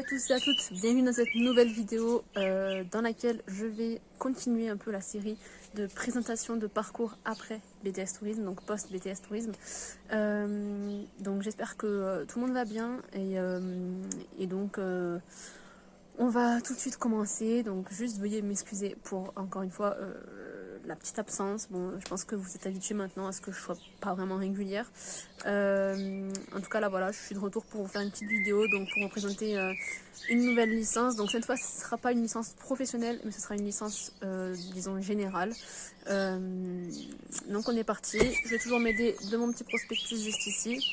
tous et à toutes, bienvenue dans cette nouvelle vidéo dans laquelle je vais continuer un peu la série de présentation de parcours après BTS Tourisme, donc post BTS Tourisme. Donc j'espère que tout le monde va bien et donc on va tout de suite commencer. Donc juste veuillez m'excuser pour encore une fois la petite absence. Bon, je pense que vous êtes habitués maintenant à ce que je sois pas vraiment régulière. En tout cas là voilà, je suis de retour pour vous faire une petite vidéo, donc pour vous présenter une nouvelle licence. Donc cette fois ce ne sera pas une licence professionnelle, mais ce sera une licence disons générale. Donc on est parti. Je vais toujours m'aider de mon petit prospectus juste ici,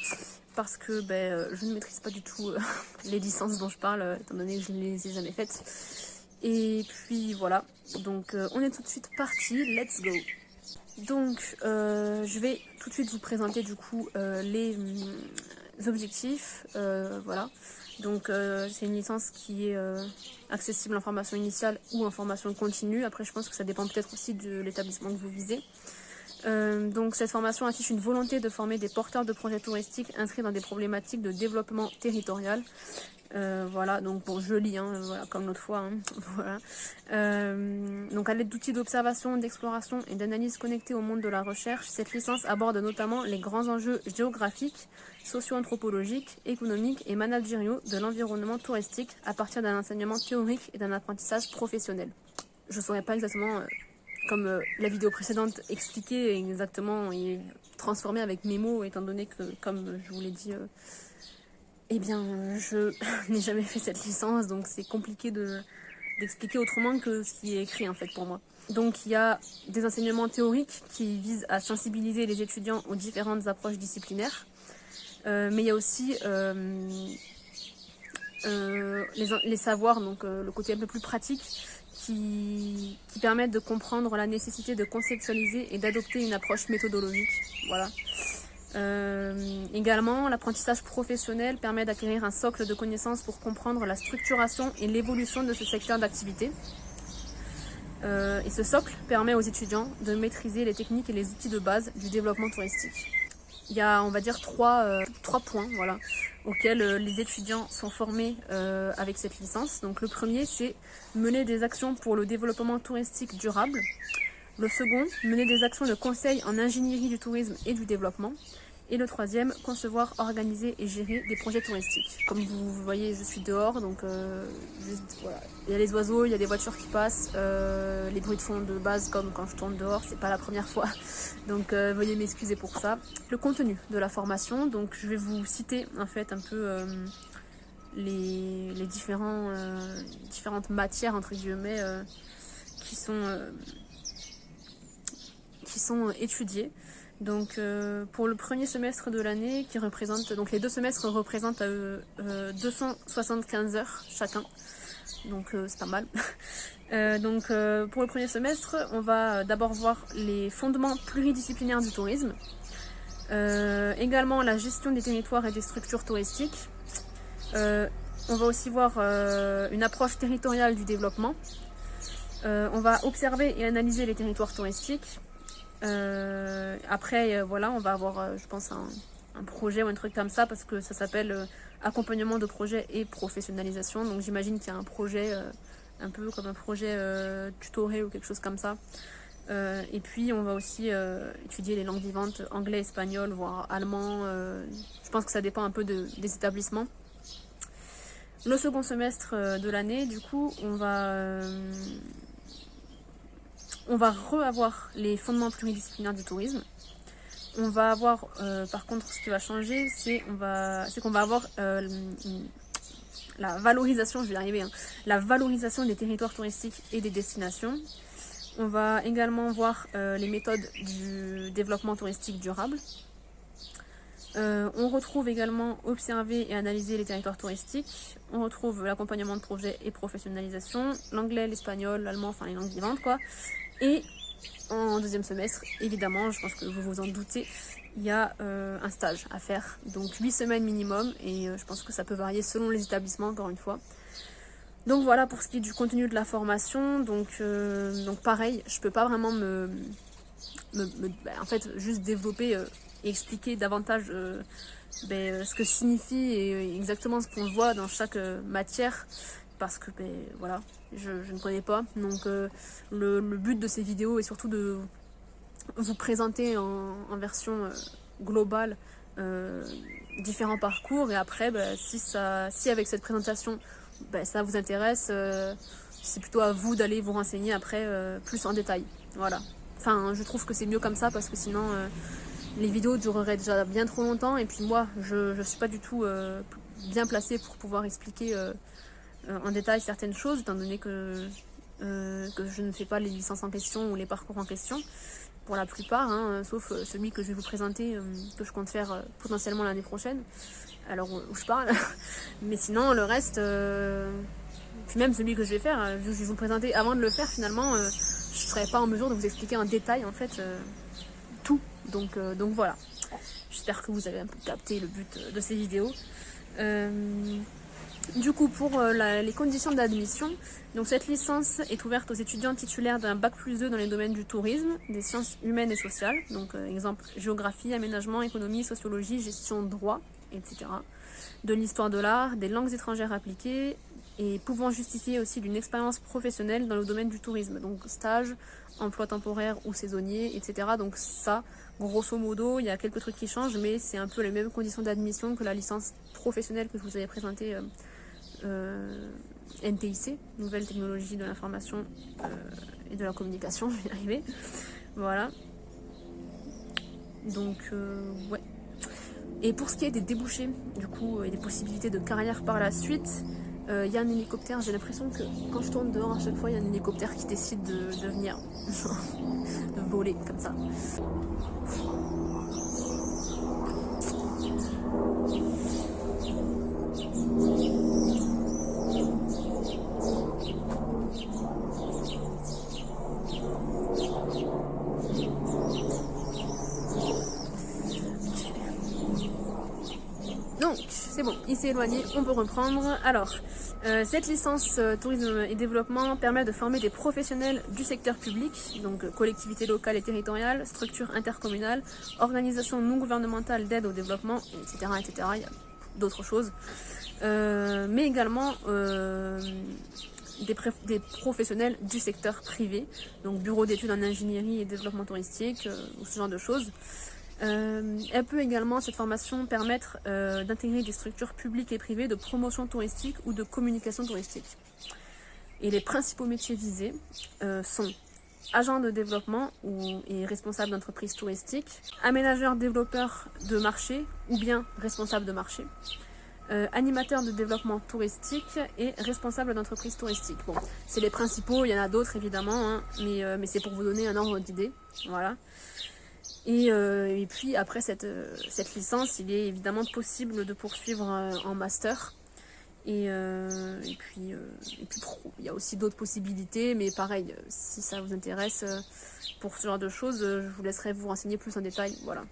parce que je ne maîtrise pas du tout les licences dont je parle, étant donné que je ne les ai jamais faites. Et puis voilà, donc on est tout de suite parti, let's go. Donc je vais tout de suite vous présenter du coup les objectifs, voilà. Donc c'est une licence qui est accessible en formation initiale ou en formation continue. Après je pense que ça dépend peut-être aussi de l'établissement que vous visez. Donc cette formation affiche une volonté de former des porteurs de projets touristiques inscrits dans des problématiques de développement territorial. Voilà, donc bon, je lis, voilà, comme l'autre fois, voilà. Donc à l'aide d'outils d'observation, d'exploration et d'analyse connectés au monde de la recherche, cette licence aborde notamment les grands enjeux géographiques, socio-anthropologiques, économiques et managériaux de l'environnement touristique à partir d'un enseignement théorique et d'un apprentissage professionnel. Je ne saurais pas exactement, comme la vidéo précédente expliquait exactement et transformée avec mes mots, étant donné que, comme je vous l'ai dit, eh bien, je n'ai jamais fait cette licence, donc c'est compliqué d'expliquer autrement que ce qui est écrit en fait pour moi. Donc il y a des enseignements théoriques qui visent à sensibiliser les étudiants aux différentes approches disciplinaires, mais il y a aussi les savoirs, donc le côté un peu plus pratique, qui permettent de comprendre la nécessité de conceptualiser et d'adopter une approche méthodologique. Voilà. Également, l'apprentissage professionnel permet d'acquérir un socle de connaissances pour comprendre la structuration et l'évolution de ce secteur d'activité. Et ce socle permet aux étudiants de maîtriser les techniques et les outils de base du développement touristique. Il y a, on va dire, trois points, voilà, auxquels les étudiants sont formés avec cette licence. Donc le premier, c'est mener des actions pour le développement touristique durable. Le second, mener des actions de conseil en ingénierie du tourisme et du développement. Et le troisième, concevoir, organiser et gérer des projets touristiques. Comme vous voyez, je suis dehors, donc juste, voilà. Il y a les oiseaux, il y a des voitures qui passent, les bruits de fond de base comme quand je tourne dehors, c'est pas la première fois. Donc veuillez m'excuser pour ça. Le contenu de la formation, donc je vais vous citer en fait un peu les différentes matières entre guillemets qui sont étudiées. Donc pour le premier semestre de l'année, qui représente, donc les deux semestres représentent 275 heures chacun, donc c'est pas mal. Donc pour le premier semestre, on va d'abord voir les fondements pluridisciplinaires du tourisme, également la gestion des territoires et des structures touristiques. On va aussi voir une approche territoriale du développement. On va observer et analyser les territoires touristiques. Après voilà, on va avoir je pense un projet ou un truc comme ça, parce que ça s'appelle accompagnement de projet et professionnalisation, donc j'imagine qu'il y a un projet un peu comme un projet tutoré ou quelque chose comme ça. Et puis on va aussi étudier les langues vivantes, anglais, espagnol, voire allemand. Je pense que ça dépend un peu des établissements. Le second semestre de l'année, du coup, on va reavoir les fondements pluridisciplinaires du tourisme. On va avoir, par contre, ce qui va changer, c'est qu'on va avoir la valorisation, je vais y arriver, la valorisation des territoires touristiques et des destinations. On va également voir les méthodes du développement touristique durable. On retrouve également observer et analyser les territoires touristiques. On retrouve l'accompagnement de projets et professionnalisation, l'anglais, l'espagnol, l'allemand, enfin les langues vivantes quoi. Et en deuxième semestre, évidemment, je pense que vous vous en doutez, il y a un stage à faire, donc 8 semaines minimum, et je pense que ça peut varier selon les établissements, encore une fois. Donc voilà pour ce qui est du contenu de la formation. Donc pareil, je peux pas vraiment en fait, juste développer et expliquer davantage ce que signifie et exactement ce qu'on voit dans chaque matière, parce que voilà, je ne connais pas. Donc le but de ces vidéos est surtout de vous présenter en version globale différents parcours, et après si avec cette présentation ça vous intéresse, c'est plutôt à vous d'aller vous renseigner après plus en détail. Voilà. Enfin, je trouve que c'est mieux comme ça, parce que sinon les vidéos dureraient déjà bien trop longtemps, et puis moi je suis pas du tout bien placée pour pouvoir expliquer en détail certaines choses, étant donné que je ne fais pas les licences en question ou les parcours en question pour la plupart, sauf celui que je vais vous présenter, que je compte faire potentiellement l'année prochaine, alors où je parle. Mais sinon le reste, puis même celui que je vais faire, je vais vous le présenter avant de le faire, finalement je ne serai pas en mesure de vous expliquer en détail en fait tout. Donc voilà, j'espère que vous avez un peu capté le but de ces vidéos. Du coup, pour les conditions d'admission, donc cette licence est ouverte aux étudiants titulaires d'un bac+2 dans les domaines du tourisme, des sciences humaines et sociales, donc exemple géographie, aménagement, économie, sociologie, gestion, droit, etc. De l'histoire de l'art, des langues étrangères appliquées, et pouvant justifier aussi d'une expérience professionnelle dans le domaine du tourisme, donc stage, emploi temporaire ou saisonnier, etc. Donc ça, grosso modo, il y a quelques trucs qui changent, mais c'est un peu les mêmes conditions d'admission que la licence professionnelle que je vous avais présentée, NTIC, Nouvelles Technologies de l'Information et de la Communication, je vais y arriver. Voilà. Donc, ouais. Et pour ce qui est des débouchés, du coup, et des possibilités de carrière par la suite, il y a un hélicoptère. J'ai l'impression que quand je tourne dehors, à chaque fois, il y a un hélicoptère qui décide de venir, de voler comme ça. Donc, c'est bon, il s'est éloigné, on peut reprendre. Alors, cette licence tourisme et développement permet de former des professionnels du secteur public, donc collectivités locales et territoriales, structures intercommunales, organisations non gouvernementales d'aide au développement, etc. etc. Il y a d'autres choses. Mais également des professionnels du secteur privé, donc bureau d'études en ingénierie et développement touristique, ou ce genre de choses. Elle peut également, cette formation, permettre d'intégrer des structures publiques et privées de promotion touristique ou de communication touristique. Et les principaux métiers visés sont agent de développement et responsable d'entreprise touristique, aménageur développeur de marché ou bien responsable de marché, animateur de développement touristique et responsable d'entreprise touristique. Bon, c'est les principaux, il y en a d'autres évidemment, mais c'est pour vous donner un ordre d'idée. Voilà. Et puis après cette licence, il est évidemment possible de poursuivre en master. Et puis il y a aussi d'autres possibilités, mais pareil, si ça vous intéresse, pour ce genre de choses, je vous laisserai vous renseigner plus en détail. Voilà.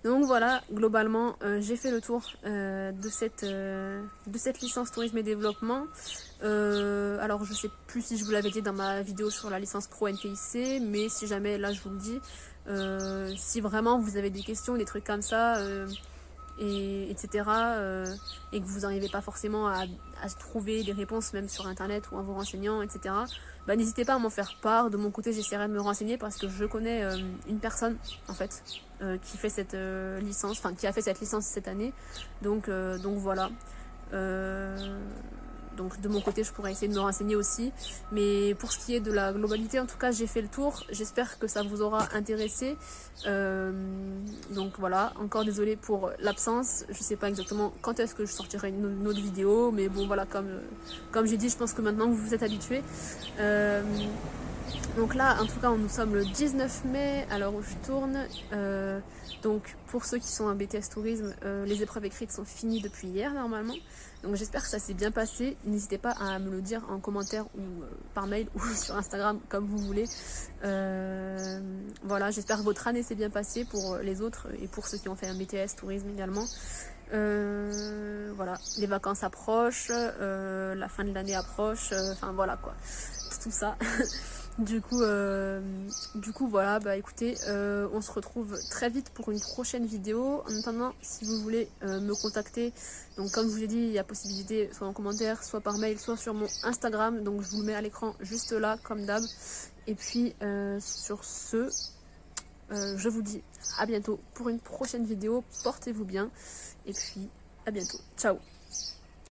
Donc voilà, globalement, j'ai fait le tour de cette licence tourisme et développement. Alors je sais plus si je vous l'avais dit dans ma vidéo sur la licence pro NTIC, mais si jamais, là je vous le dis, si vraiment vous avez des questions, des trucs comme ça, etc. Et que vous n'arrivez pas forcément à trouver des réponses même sur internet ou en vous renseignant, etc. Bah, n'hésitez pas à m'en faire part. De mon côté, j'essaierai de me renseigner, parce que je connais une personne en fait qui fait cette licence, enfin qui a fait cette licence cette année. Donc voilà. Donc de mon côté, je pourrais essayer de me renseigner aussi. Mais pour ce qui est de la globalité, en tout cas, j'ai fait le tour. J'espère que ça vous aura intéressé. Donc voilà, encore désolée pour l'absence. Je sais pas exactement quand est-ce que je sortirai une autre vidéo. Mais bon, voilà, comme j'ai dit, je pense que maintenant vous vous êtes habitués. Donc là, en tout cas, nous sommes le 19 mai, à l'heure où je tourne. Donc pour ceux qui sont en BTS Tourisme, les épreuves écrites sont finies depuis hier normalement. Donc j'espère que ça s'est bien passé. N'hésitez pas à me le dire en commentaire ou par mail ou sur Instagram, comme vous voulez. Voilà, j'espère que votre année s'est bien passée pour les autres et pour ceux qui ont fait un BTS Tourisme également. Voilà, les vacances approchent, la fin de l'année approche, enfin voilà quoi, tout ça. Du coup voilà, bah écoutez, on se retrouve très vite pour une prochaine vidéo. En attendant, si vous voulez me contacter, donc comme je vous l'ai dit, il y a possibilité soit en commentaire, soit par mail, soit sur mon Instagram. Donc je vous le mets à l'écran juste là, comme d'hab. Et puis sur ce, je vous dis à bientôt pour une prochaine vidéo. Portez-vous bien et puis à bientôt. Ciao!